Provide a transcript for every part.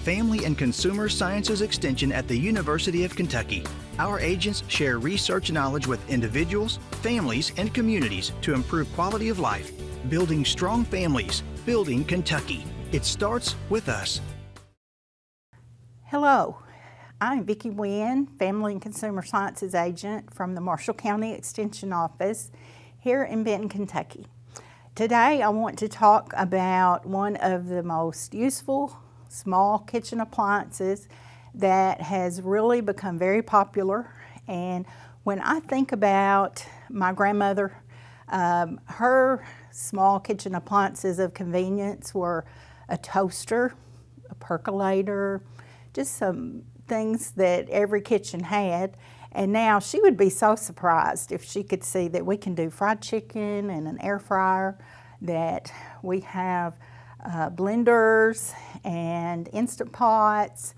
Family and Consumer Sciences Extension at the University of Kentucky. Our agents share research knowledge with individuals, families, and communities to improve quality of life. Building strong families, building Kentucky. It starts with us. Hello, I'm Vicki Wynn, Family and Consumer Sciences Agent from the Marshall County Extension Office here in Benton, Kentucky. Today I want to talk about one of the most useful small kitchen appliances that has really become very popular. And when I think about my grandmother, her small kitchen appliances of convenience were a toaster, a percolator, just some things that every kitchen had. And now she would be so surprised if she could see that we can do fried chicken and an air fryer, that we have blenders and Instant Pots,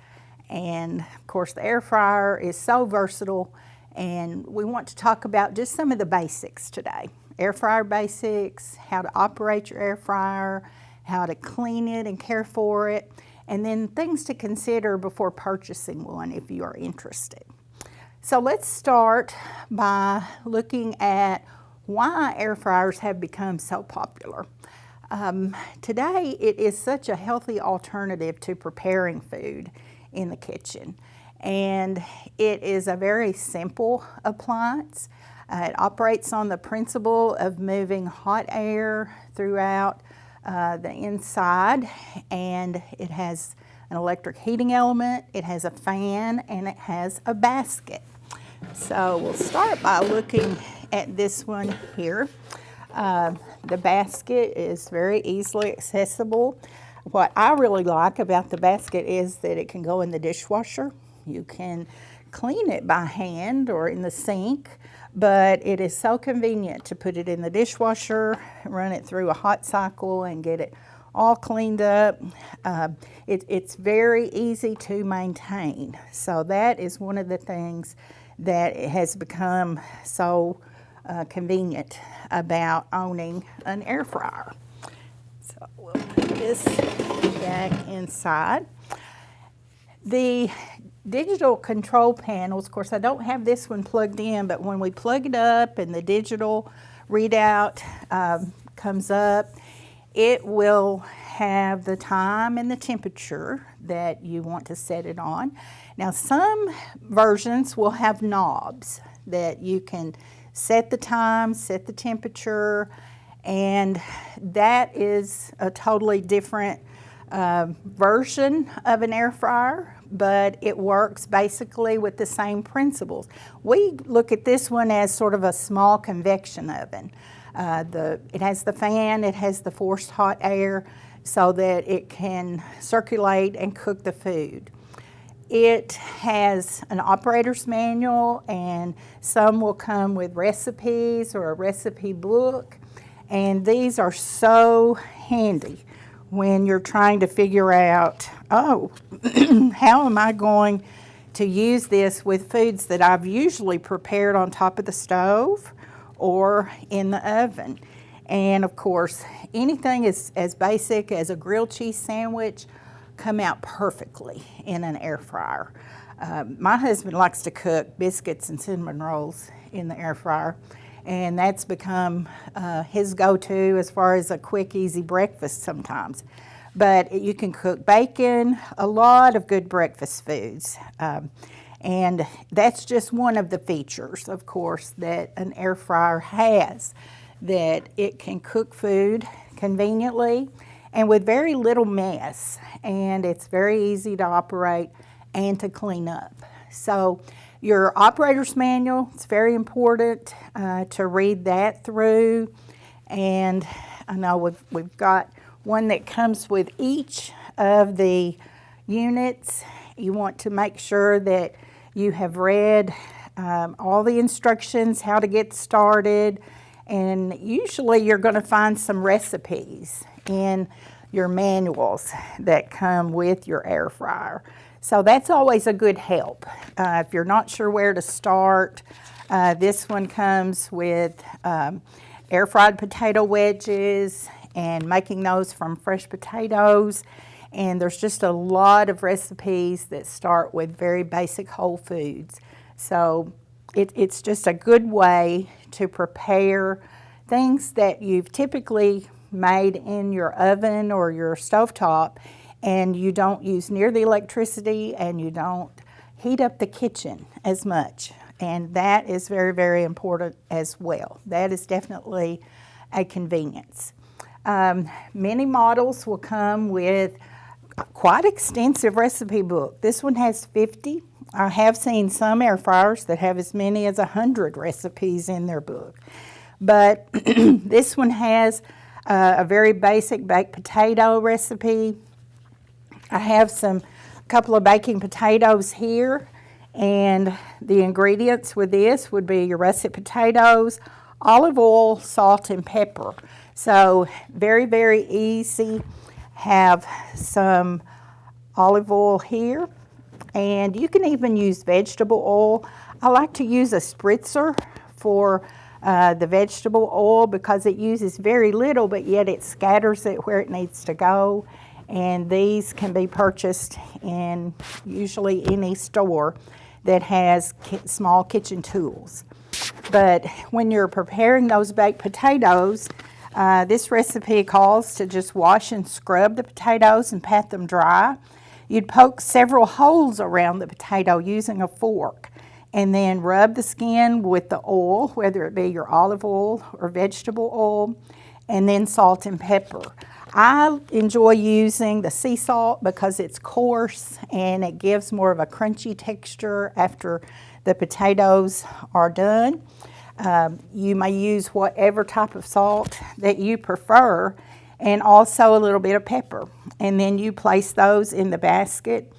and of course the air fryer is so versatile. And we want to talk about just some of the basics today. Air fryer basics, how to operate your air fryer, how to clean it and care for it, and then things to consider before purchasing one if you are interested. So let's start by looking at why air fryers have become so popular. Today it is such a healthy alternative to preparing food in the kitchen, and it is a very simple appliance. It operates on the principle of moving hot air throughout the inside, and it has an electric heating element, it has a fan, and it has a basket. So we'll start by looking at this one here. The basket is very easily accessible. What I really like about the basket is that it can go in the dishwasher. You can clean it by hand or in the sink, but it is so convenient to put it in the dishwasher, run it through a hot cycle, and get it all cleaned up. It's very easy to maintain. So that is one of the things that has become so convenient about owning an air fryer. So we'll put this back inside. The digital control panels, of course I don't have this one plugged in, but when we plug it up and the digital readout comes up, it will have the time and the temperature that you want to set it on. Now some versions will have knobs that you can set the time, set the temperature, and that is a totally different version of an air fryer, but it works basically with the same principles. We look at this one as sort of a small convection oven. It has the fan, it has the forced hot air so that it can circulate and cook the food. It has an operator's manual, and some will come with recipes or a recipe book, and these are so handy when you're trying to figure out, oh, how am I going to use this with foods that I've usually prepared on top of the stove or in the oven. And of course, anything as basic as a grilled cheese sandwich come out perfectly in an air fryer. My husband likes to cook biscuits and cinnamon rolls in the air fryer, and that's become his go-to as far as a quick, easy breakfast sometimes. But you can cook bacon, a lot of good breakfast foods. And that's just one of the features, of course, that an air fryer has, that it can cook food conveniently and with very little mess, and it's very easy to operate and to clean up. So your operator's manual, it's very important to read that through, and I know we've got one that comes with each of the units. You want to make sure that you have read all the instructions, how to get started, and usually you're going to find some recipes in your manuals that come with your air fryer. So that's always a good help. If you're not sure where to start, this one comes with air fried potato wedges and making those from fresh potatoes. And there's just a lot of recipes that start with very basic whole foods. So it's just a good way to prepare things that you've typically made in your oven or your stovetop, and you don't use near the electricity and you don't heat up the kitchen as much. And that is very, very important as well. That is definitely a convenience. Many models will come with quite extensive recipe book. This one has 50. I have seen some air fryers that have as many as 100 recipes in their book. But this one has a very basic baked potato recipe. I have a couple of baking potatoes here, and the ingredients with this would be your russet potatoes, olive oil, salt, and pepper. So very, very easy. Have some olive oil here, and you can even use vegetable oil. I like to use a spritzer for the vegetable oil because it uses very little, but yet it scatters it where it needs to go. And these can be purchased in usually any store that has small kitchen tools. But when you're preparing those baked potatoes, this recipe calls to just wash and scrub the potatoes and pat them dry. You'd poke several holes around the potato using a fork, and then rub the skin with the oil, whether it be your olive oil or vegetable oil, and then salt and pepper. I enjoy using the sea salt because it's coarse and it gives more of a crunchy texture after the potatoes are done. You may use whatever type of salt that you prefer, and also a little bit of pepper. And then you place those in the basket,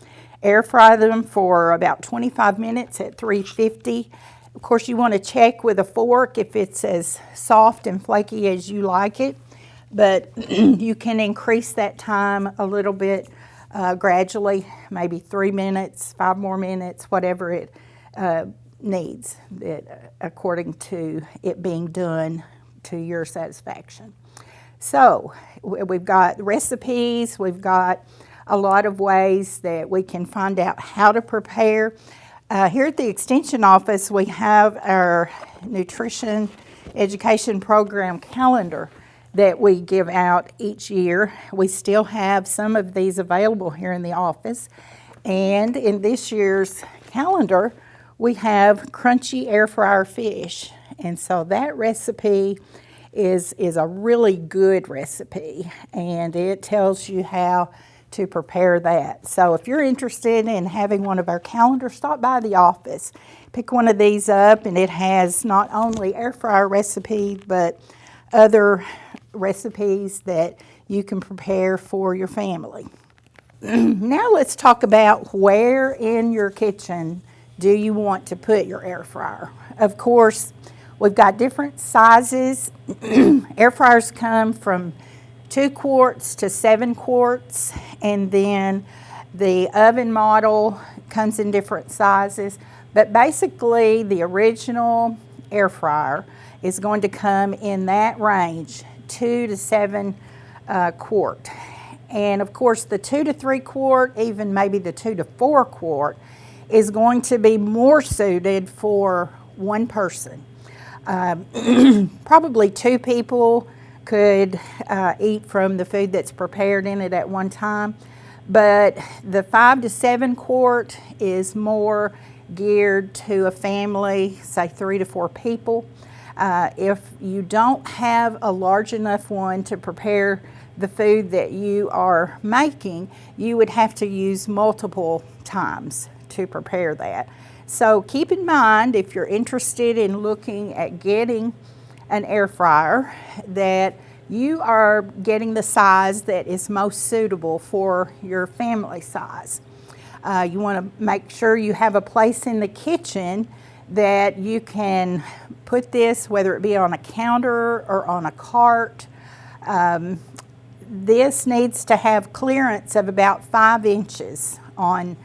air fry them for about 25 minutes at 350. Of course, you want to check with a fork if it's as soft and flaky as you like it, but you can increase that time a little bit gradually, maybe 3 minutes, 5 more minutes, whatever it needs, according to it being done to your satisfaction. So we've got recipes, we've got a lot of ways that we can find out how to prepare. Here at the Extension office, we have our nutrition education program calendar that we give out each year. We still have some of these available here in the office. And in this year's calendar, we have crunchy air fryer fish. And so that recipe is a really good recipe, and it tells you how to prepare that. So if you're interested in having one of our calendars, stop by the office, pick one of these up, and it has not only air fryer recipes, but other recipes that you can prepare for your family. Now let's talk about where in your kitchen do you want to put your air fryer. Of course, we've got different sizes. Air fryers come from 2 quarts to 7 quarts, and then the oven model comes in different sizes. But basically, the original air fryer is going to come in that range, 2 to 7 quart. And of course, the 2 to 3 quart, even maybe the 2 to 4 quart, is going to be more suited for one person. Probably 2 people could eat from the food that's prepared in it at one time, but the 5 to 7 quart is more geared to a family, say 3 to 4 people. If you don't have a large enough one to prepare the food that you are making, you would have to use multiple times to prepare that. So keep in mind, if you're interested in looking at getting an air fryer, that you are getting the size that is most suitable for your family size. You want to make sure you have a place in the kitchen that you can put this, whether it be on a counter or on a cart. This needs to have clearance of about 5 inches on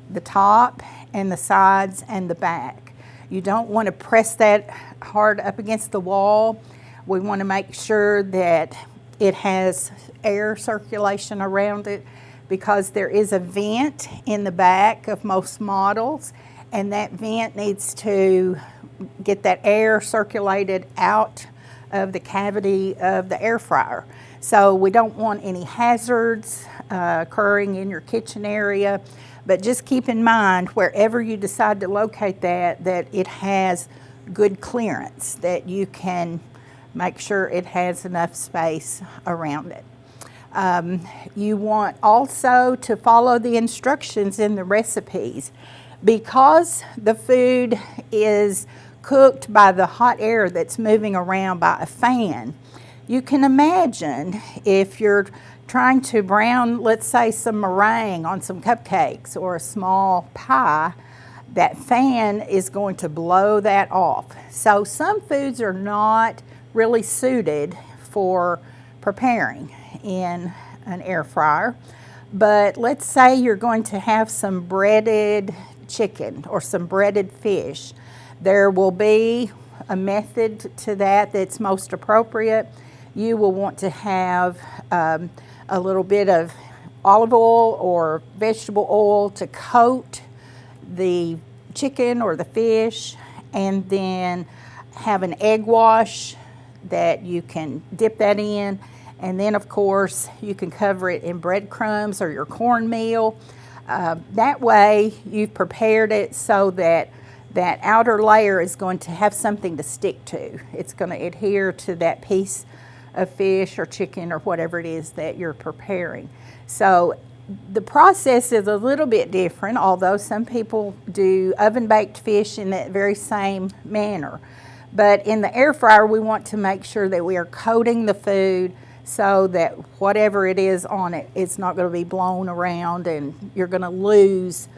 the top and the sides and the back. You don't want to press that hard up against the wall. We want to make sure that it has air circulation around it, because there is a vent in the back of most models, and that vent needs to get that air circulated out of the cavity of the air fryer. So we don't want any hazards occurring in your kitchen area, but just keep in mind wherever you decide to locate that it has good clearance, that you can make sure it has enough space around it. You want also to follow the instructions in the recipes. Because the food is cooked by the hot air that's moving around by a fan, you can imagine if you're trying to brown, let's say, some meringue on some cupcakes or a small pie, that fan is going to blow that off. So some foods are not really suited for preparing in an air fryer. But let's say you're going to have some breaded chicken or some breaded fish. There will be a method to that that's most appropriate. You will want to have a little bit of olive oil or vegetable oil to coat the chicken or the fish, and then have an egg wash that you can dip that in, and then of course you can cover it in breadcrumbs or your cornmeal. That way you've prepared it so that that outer layer is going to have something to stick to. It's going to adhere to that piece of fish or chicken or whatever it is that you're preparing. So the process is a little bit different, although some people do oven-baked fish in that very same manner. But in the air fryer, we want to make sure that we are coating the food so that whatever it is on it, it's not going to be blown around and you're going to lose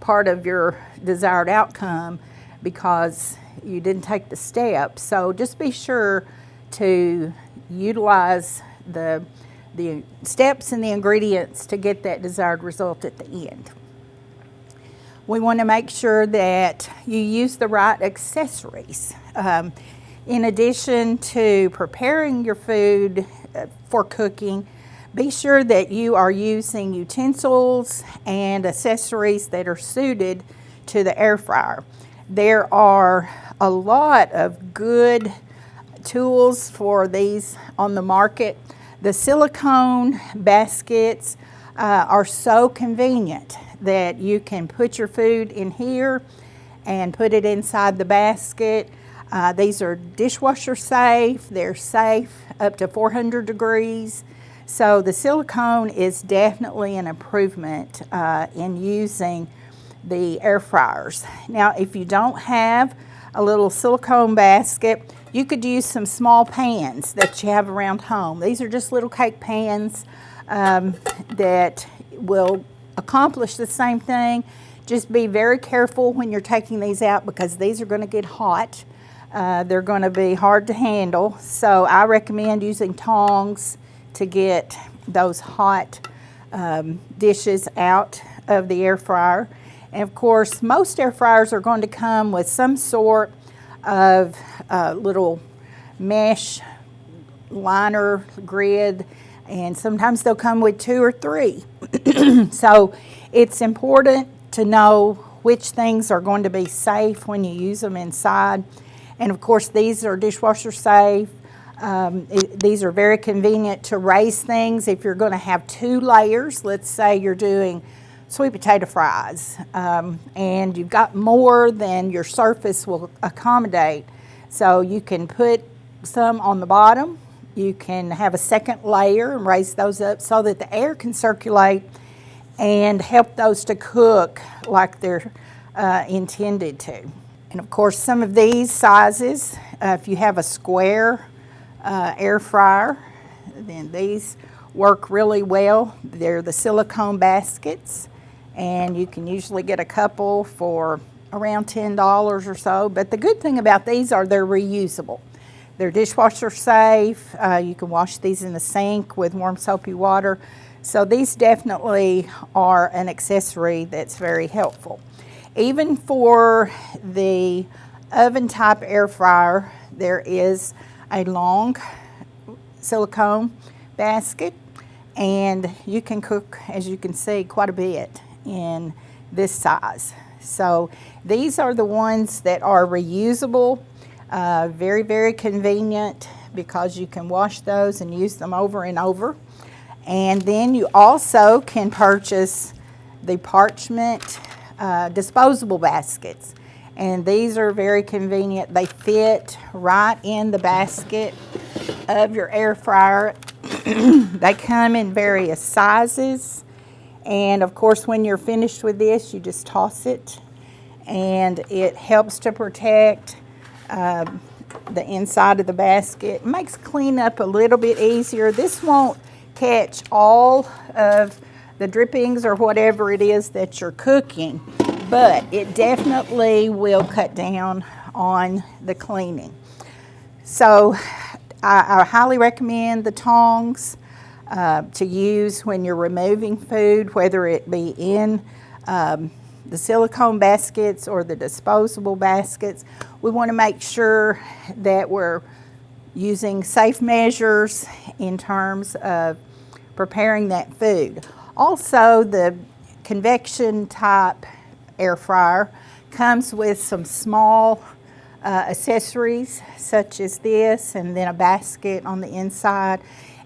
part of your desired outcome because you didn't take the steps. So just be sure to utilize the steps and the ingredients to get that desired result at the end. We want to make sure that you use the right accessories. In addition to preparing your food for cooking, be sure that you are using utensils and accessories that are suited to the air fryer. There are a lot of good tools for these on the market. The silicone baskets are so convenient that you can put your food in here and put it inside the basket. These are dishwasher safe. They're safe up to 400 degrees. So the silicone is definitely an improvement in using the air fryers. Now, if you don't have a little silicone basket, you could use some small pans that you have around home. These are just little cake pans that will accomplish the same thing. Just be very careful when you're taking these out because these are going to get hot. They're going to be hard to handle. So I recommend using tongs to get those hot dishes out of the air fryer. And of course, most air fryers are going to come with some sort of little mesh liner grid, and sometimes they'll come with 2 or 3. So it's important to know which things are going to be safe when you use them inside. And of course, these are dishwasher safe. These are very convenient to raise things if you're going to have 2 layers. Let's say you're doing sweet potato fries and you've got more than your surface will accommodate. So you can put some on the bottom. You can have a second layer and raise those up so that the air can circulate and help those to cook like they're intended to. And of course, some of these sizes, if you have a square air fryer, then these work really well. They're the silicone baskets, and you can usually get a couple for around $10 or so. But the good thing about these are they're reusable. They're dishwasher safe. You can wash these in the sink with warm soapy water. So these definitely are an accessory that's very helpful. Even for the oven type air fryer, there is a long silicone basket, and you can cook, as you can see, quite a bit in this size. So these are the ones that are reusable, very, very convenient because you can wash those and use them over and over. And then you also can purchase the Parchment disposable baskets. And these are very convenient. They fit right in the basket of your air fryer. They come in various sizes. And of course, when you're finished with this, you just toss it. And it helps to protect the inside of the basket. It makes cleanup a little bit easier. This won't catch all of the drippings or whatever it is that you're cooking, but it definitely will cut down on the cleaning. So I highly recommend the tongs to use when you're removing food, whether it be in the silicone baskets or the disposable baskets. We want to make sure that we're using safe measures in terms of preparing that food. Also, the convection type air fryer comes with some small accessories such as this, and then a basket on the inside.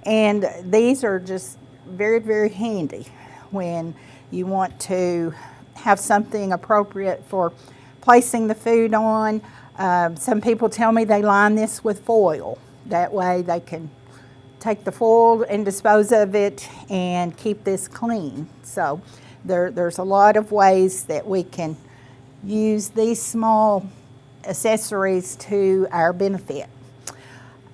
And these are just very, very handy when you want to have something appropriate for placing the food on. Some people tell me they line this with foil. That way they can take the foil and dispose of it and keep this clean. So there's a lot of ways that we can use these small accessories to our benefit.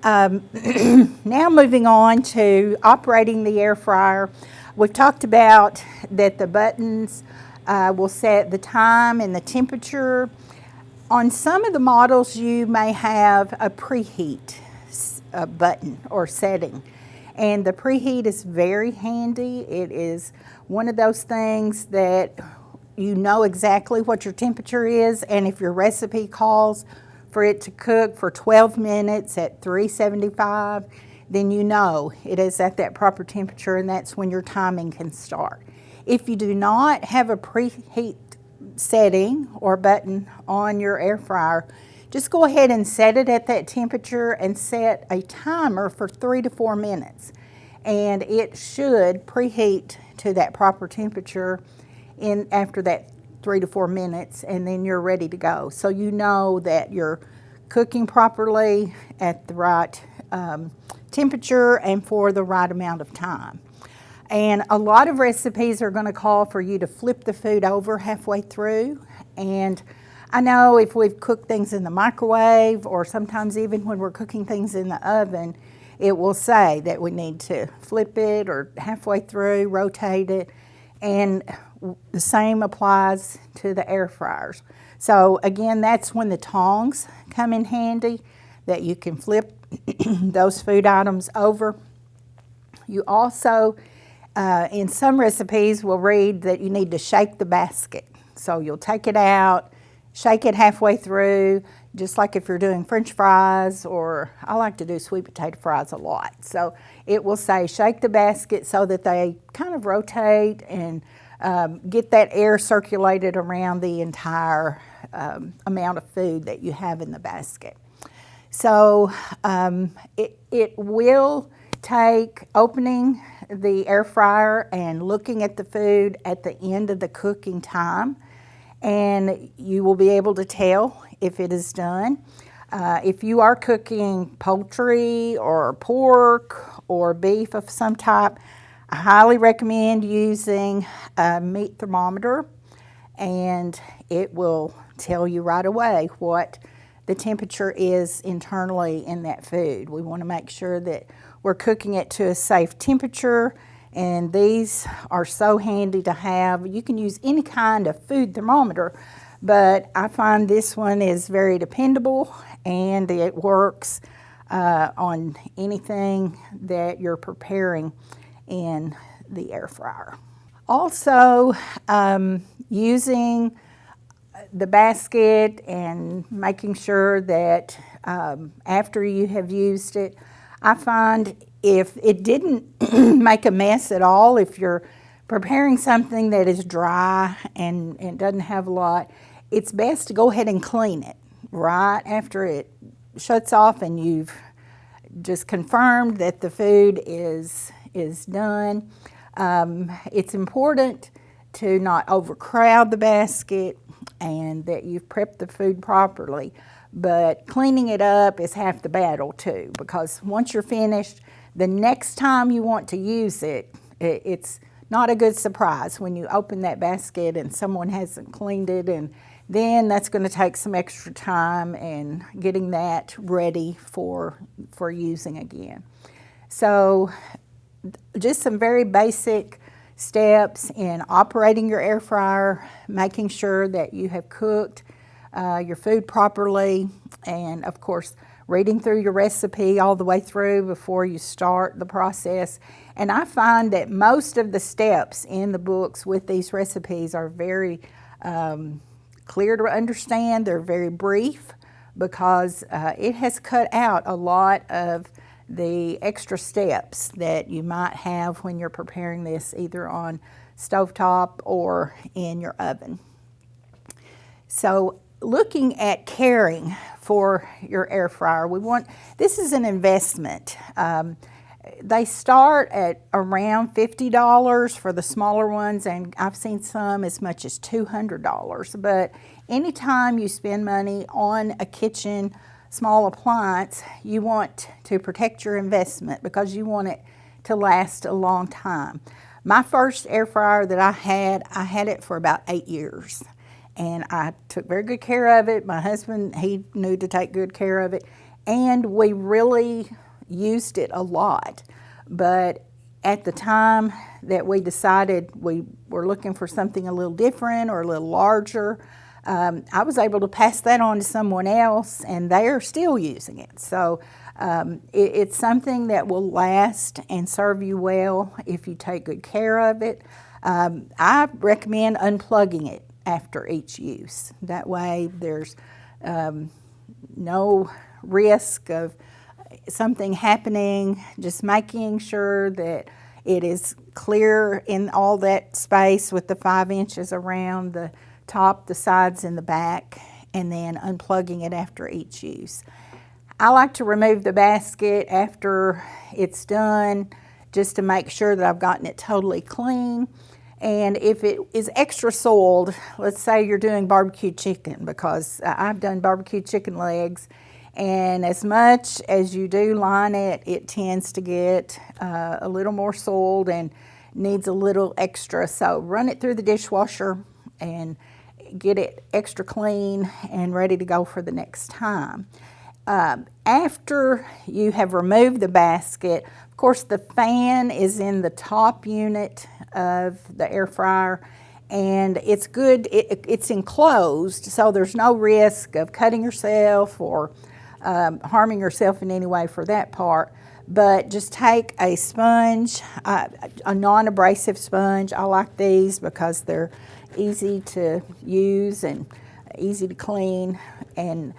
Now moving on to operating the air fryer. We've talked about that the buttons will set the time and the temperature. On some of the models you may have a preheat button or setting, and the preheat is very handy. It is one of those things that you know exactly what your temperature is, and if your recipe calls for it to cook for 12 minutes at 375, then you know it is at that proper temperature, and that's when your timing can start. If you do not have a preheat setting or button on your air fryer, just go ahead and set it at that temperature and set a timer for 3 to 4 minutes. And it should preheat to that proper temperature after that 3 to 4 minutes, and then you're ready to go. So you know that you're cooking properly at the right temperature and for the right amount of time. And a lot of recipes are going to call for you to flip the food over halfway through. And I know if we've cooked things in the microwave, or sometimes even when we're cooking things in the oven, it will say that we need to flip it or halfway through, rotate it. And the same applies to the air fryers. So again, that's when the tongs come in handy, that you can flip those food items over. You also, in some recipes, will read that you need to shake the basket. So you'll take it out, shake it halfway through, just like if you're doing French fries, or I like to do sweet potato fries a lot. So it will say shake the basket so that they kind of rotate and get that air circulated around the entire amount of food that you have in the basket. So it will take opening the air fryer and looking at the food at the end of the cooking time, and you will be able to tell if it is done. If you are cooking poultry or pork or beef of some type, I highly recommend using a meat thermometer, and it will tell you right away what the temperature is internally in that food. We want to make sure that we're cooking it to a safe temperature, and these are so handy to have. You can use any kind of food thermometer, but I find this one is very dependable, and it works on anything that you're preparing in the air fryer. Also, using the basket and making sure that after you have used it, I find if it didn't make a mess at all, if you're preparing something that is dry and doesn't have a lot, it's best to go ahead and clean it right after it shuts off and you've just confirmed that the food is done. It's important to not overcrowd the basket and that you've prepped the food properly. But cleaning it up is half the battle too, because once you're finished, the next time you want to use it, it's not a good surprise when you open that basket and someone hasn't cleaned it, and then that's going to take some extra time and getting that ready for using again. So just some very basic steps in operating your air fryer, making sure that you have cooked your food properly, and of course reading through your recipe all the way through before you start the process. And I find that most of the steps in the books with these recipes are very clear to understand. They're very brief because it has cut out a lot of the extra steps that you might have when you're preparing this either on stovetop or in your oven. So looking at caring for your air fryer, this is an investment. They start at around $50 for the smaller ones, and I've seen some as much as $200. But anytime you spend money on a kitchen small appliance, you want to protect your investment because you want it to last a long time. My first air fryer that I had it for about 8 years. And I took very good care of it. My husband, he knew to take good care of it. And we really used it a lot. But at the time that we decided we were looking for something a little different or a little larger, I was able to pass that on to someone else, and they are still using it. So it's something that will last and serve you well if you take good care of it. I recommend unplugging it after each use. That way there's no risk of something happening, just making sure that it is clear in all that space with the 5 inches around the top, the sides, and the back, and then unplugging it after each use. I like to remove the basket after it's done just to make sure that I've gotten it totally clean. And if it is extra soiled, let's say you're doing barbecue chicken, because I've done barbecue chicken legs, and as much as you do line it, it tends to get a little more soiled and needs a little extra. So run it through the dishwasher and get it extra clean and ready to go for the next time. After you have removed the basket, of course the fan is in the top unit of the air fryer, and it's good, it's enclosed, so there's no risk of cutting yourself or harming yourself in any way for that part. But just take a sponge, a non-abrasive sponge. I like these because they're easy to use and easy to clean, and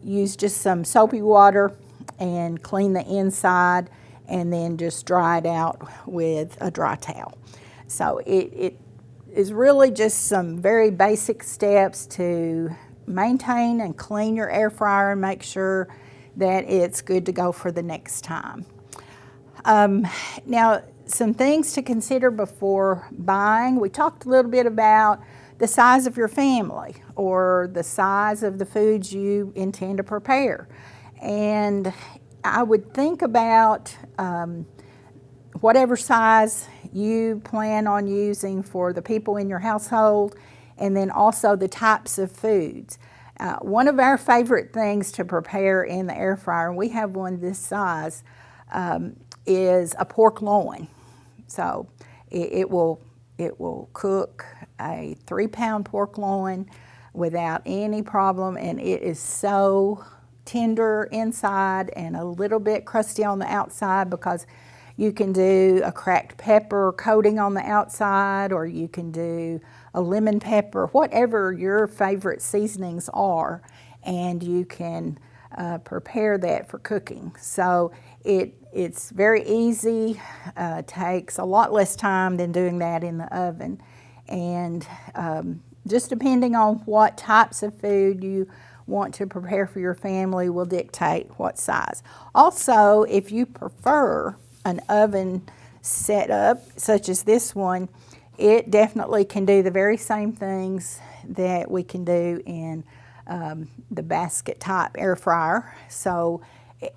use just some soapy water and clean the inside, and then just dry it out with a dry towel. So it is really just some very basic steps to maintain and clean your air fryer and make sure that it's good to go for the next time. Now, some things to consider before buying. We talked a little bit about the size of your family or the size of the foods you intend to prepare. And I would think about whatever size you plan on using for the people in your household, and then also the types of foods. One of our favorite things to prepare in the air fryer, and we have one this size, is a pork loin. So it will cook a 3-pound pork loin without any problem, and it is so tender inside and a little bit crusty on the outside, because you can do a cracked pepper coating on the outside, or you can do a lemon pepper, whatever your favorite seasonings are, and you can prepare that for cooking. So It's very easy, takes a lot less time than doing that in the oven. And just depending on what types of food you want to prepare for your family will dictate what size. Also, if you prefer an oven setup such as this one, it definitely can do the very same things that we can do in the basket type air fryer. So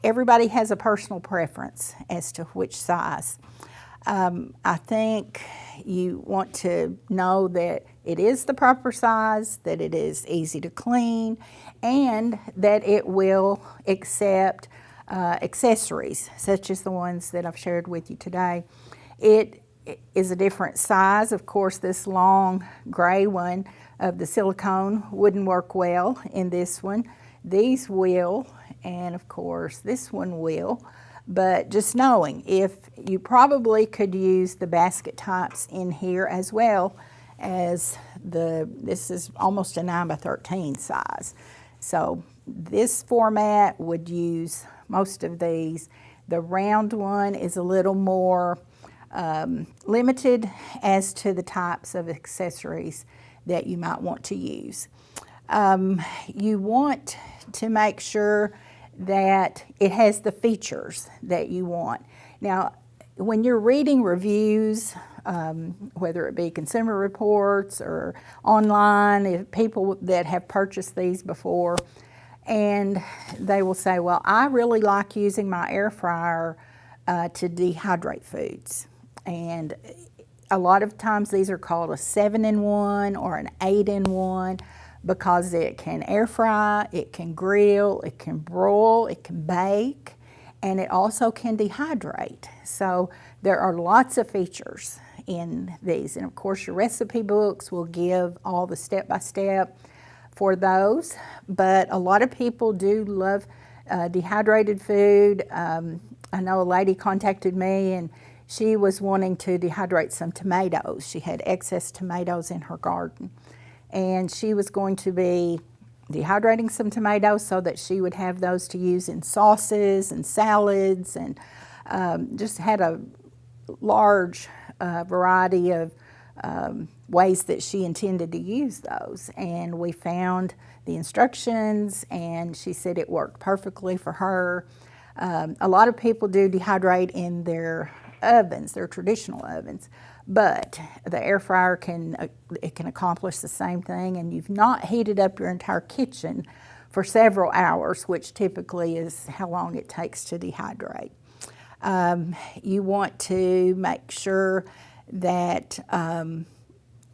everybody has a personal preference as to which size. I think you want to know that it is the proper size, that it is easy to clean, and that it will accept accessories such as the ones that I've shared with you today. It is a different size. Of course, this long gray one of the silicone wouldn't work well in this one. These will, and of course this one will. But just knowing, if you probably could use the basket types in here as well as this is almost a 9 by 13 size. So this format would use most of these. The round one is a little more limited as to the types of accessories that you might want to use. You want to make sure that it has the features that you want. Now, when you're reading reviews, whether it be Consumer Reports or online, if people that have purchased these before, and they will say, well, I really like using my air fryer to dehydrate foods. And a lot of times these are called a 7-in-1 or an 8-in-1 because it can air fry, it can grill, it can broil, it can bake, and it also can dehydrate. So there are lots of features in these. And of course your recipe books will give all the step-by-step for those. But a lot of people do love dehydrated food. I know a lady contacted me and she was wanting to dehydrate some tomatoes. She had excess tomatoes in her garden. And she was going to be dehydrating some tomatoes so that she would have those to use in sauces and salads, and just had a large variety of ways that she intended to use those. And we found the instructions and she said it worked perfectly for her. A lot of people do dehydrate in their ovens, their traditional ovens, but the air fryer can accomplish the same thing, and you've not heated up your entire kitchen for several hours, which typically is how long it takes to dehydrate. You want to make sure that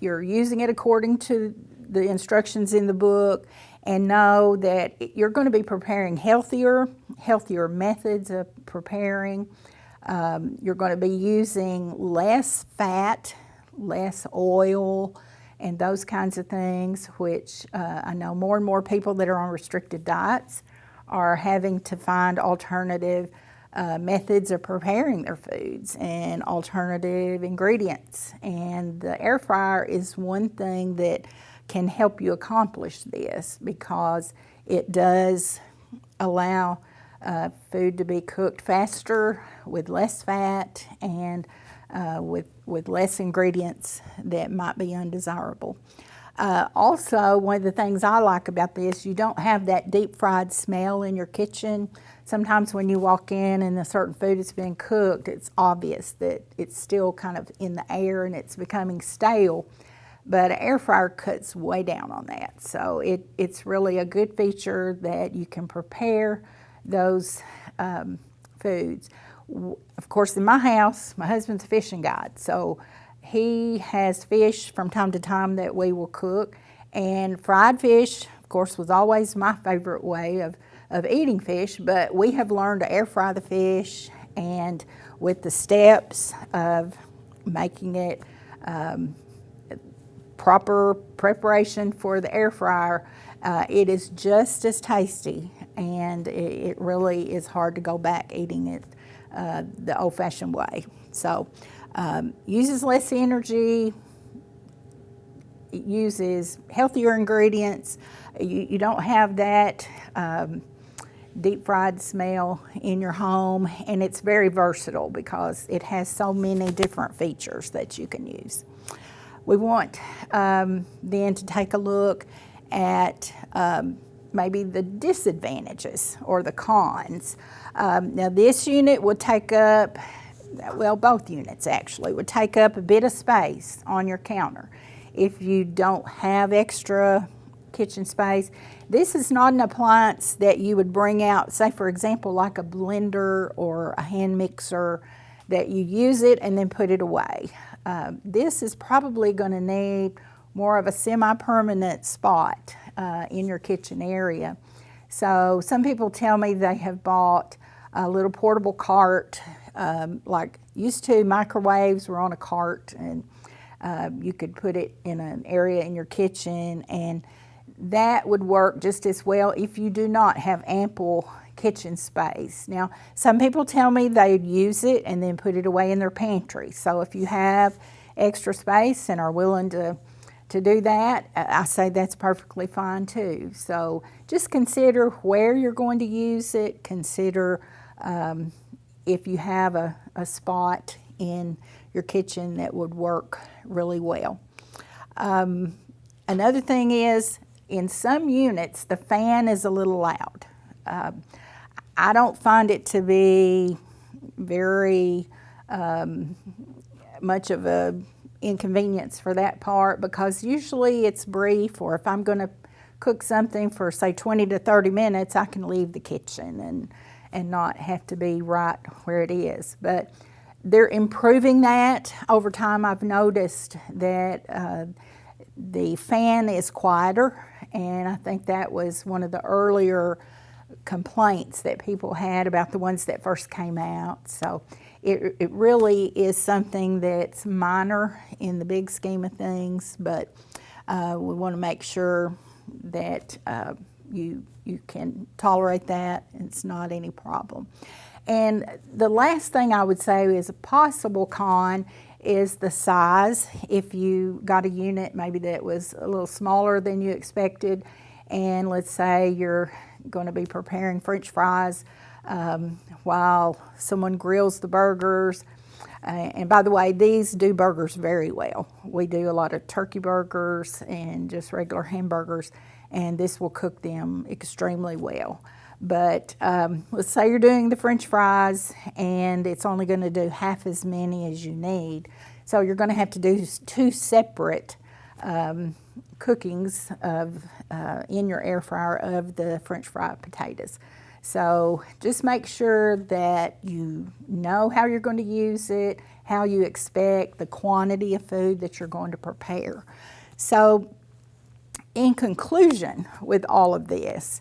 you're using it according to the instructions in the book, and know that you're going to be preparing healthier methods of preparing. You're going to be using less fat, less oil, and those kinds of things, which I know more and more people that are on restricted diets are having to find alternative methods of preparing their foods and alternative ingredients. And the air fryer is one thing that can help you accomplish this, because it does allow food to be cooked faster with less fat and with less ingredients that might be undesirable. Also, one of the things I like about this, you don't have that deep fried smell in your kitchen. Sometimes when you walk in and a certain food is being cooked, it's obvious that it's still kind of in the air and it's becoming stale. But an air fryer cuts way down on that. So it's really a good feature that you can prepare those foods. Of course, in my house, my husband's a fishing guide, so he has fish from time to time that we will cook. And fried fish, of course, was always my favorite way of eating fish, but we have learned to air fry the fish, and with the steps of making it proper preparation for the air fryer, it is just as tasty, and it really is hard to go back eating it the old-fashioned way. So uses less energy, it uses healthier ingredients. You don't have that deep fried smell in your home, and it's very versatile because it has so many different features that you can use. We want then to take a look at maybe the disadvantages or the cons. Now this unit would take up, well, both units actually, would take up a bit of space on your counter. If you don't have extra kitchen space, this is not an appliance that you would bring out, say for example, like a blender or a hand mixer, that you use it and then put it away. This is probably going to need more of a semi-permanent spot in your kitchen area. So some people tell me they have bought a little portable cart, like used to microwaves were on a cart, and you could put it in an area in your kitchen, and that would work just as well if you do not have ample kitchen space. Now, some people tell me they'd use it and then put it away in their pantry. So if you have extra space and are willing to do that, I say that's perfectly fine too. So just consider where you're going to use it. Consider if you have a spot in your kitchen that would work really well. Another thing is, in some units, the fan is a little loud. I don't find it to be very much of a inconvenience for that part, because usually it's brief, or if I'm going to cook something for say 20 to 30 minutes, I can leave the kitchen and not have to be right where it is. But they're improving that over time. I've noticed that the fan is quieter, and I think that was one of the earlier complaints that people had about the ones that first came out. So it really is something that's minor in the big scheme of things, but we want to make sure that you can tolerate that and it's not any problem. And the last thing I would say is a possible con is the size. If you got a unit maybe that was a little smaller than you expected, and let's say you're going to be preparing French fries while someone grills the burgers. And by the way, these do burgers very well. We do a lot of turkey burgers and just regular hamburgers, and this will cook them extremely well. But let's say you're doing the French fries and it's only going to do half as many as you need. So you're going to have to do two separate cookings of in your air fryer of the French fry potatoes. So just make sure that you know how you're going to use it, how you expect the quantity of food that you're going to prepare. So in conclusion with all of this,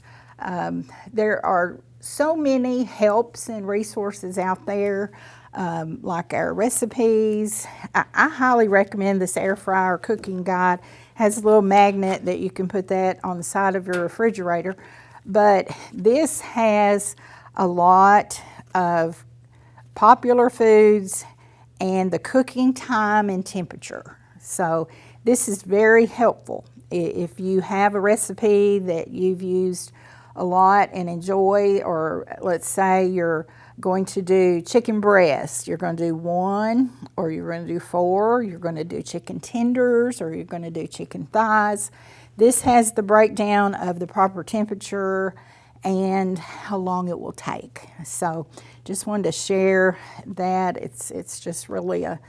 there are so many helps and resources out there, like our recipes. I highly recommend this air fryer cooking guide. It has a little magnet that you can put that on the side of your refrigerator. But this has a lot of popular foods and the cooking time and temperature. So this is very helpful. If you have a recipe that you've used a lot and enjoy, or let's say you're going to do chicken breast, you're going to do 1, or you're going to do 4, you're going to do chicken tenders, or you're going to do chicken thighs. This has the breakdown of the proper temperature and how long it will take. So just wanted to share that. It's just really a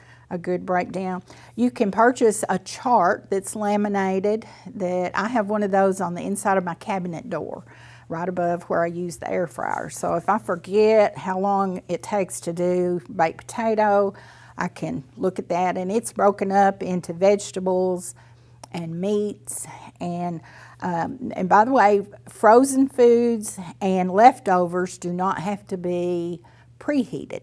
good breakdown. You can purchase a chart that's laminated. That I have one of those on the inside of my cabinet door, right above where I use the air fryer. So if I forget how long it takes to do baked potato, I can look at that, and it's broken up into vegetables and meats. And by the way, frozen foods and leftovers do not have to be preheated.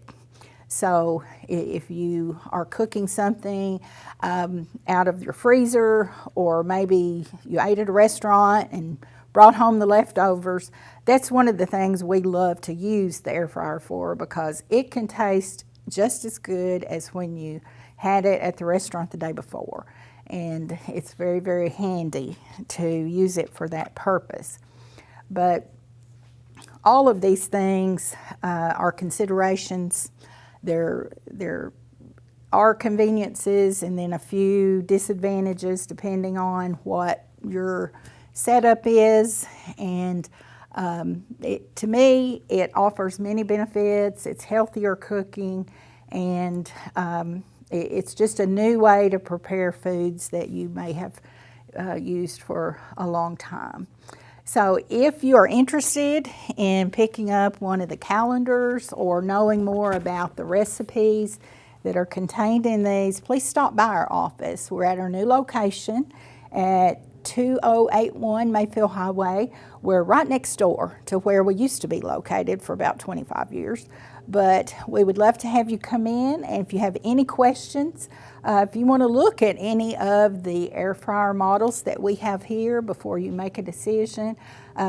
So if you are cooking something out of your freezer, or maybe you ate at a restaurant and brought home the leftovers, that's one of the things we love to use the air fryer for, because it can taste just as good as when you had it at the restaurant the day before. And it's very, very handy to use it for that purpose. But all of these things are considerations. There are conveniences and then a few disadvantages depending on what your setup is. And to me, it offers many benefits. It's healthier cooking, and it's just a new way to prepare foods that you may have used for a long time. So if you are interested in picking up one of the calendars or knowing more about the recipes that are contained in these, please stop by our office. We're at our new location at 2081 Mayfield Highway. We're right next door to where we used to be located for about 25 years. But we would love to have you come in, and if you have any questions, if you want to look at any of the air fryer models that we have here before you make a decision,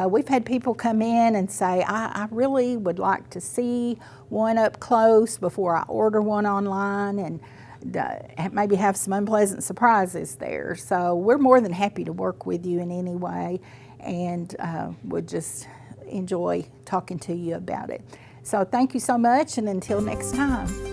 we've had people come in and say, I really would like to see one up close before I order one online, and maybe have some unpleasant surprises there. So we're more than happy to work with you in any way, and would just enjoy talking to you about it. So thank you so much, and until next time.